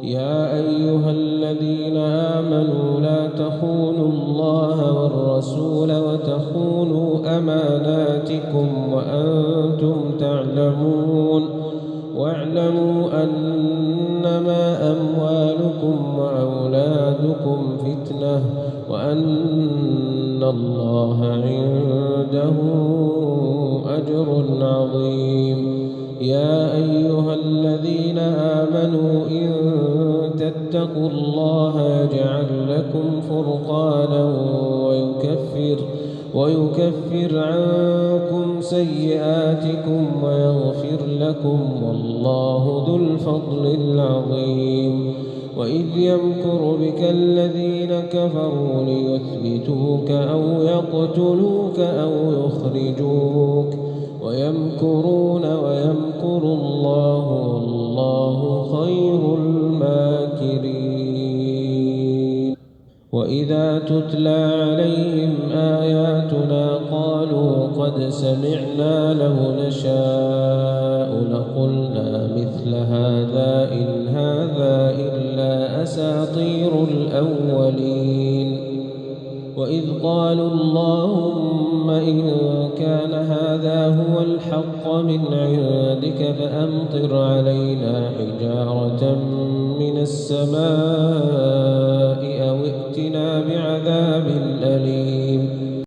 يا أيها الذين آمنوا لا تخونوا الله والرسول وتخونوا أماناتكم وأنتم تعلمون واعلموا أنما أموالكم وأولادكم فتنة وأن الله عنده أجر عظيم. يا أيها الذين آمنوا إن تتقوا الله يجعل لكم فرقانا ويكفر عنكم سيئاتكم ويغفر لكم والله ذو الفضل العظيم. وإذ يمكر بك الذين كفروا ليثبتوك أو يقتلوك أو يخرجوك ويمكرون ويمكر الله والله خير الماكرين. وإذا تتلى عليهم آياتنا قالوا قد سمعنا لو نشاء لقلنا مثل هذا إن هذا إلا أساطير الأولين. وإذ قالوا اللهم إن كان هذا هو الحق من عندك فأمطر علينا حجارة من السماء أو ائتنا بعذاب أليم.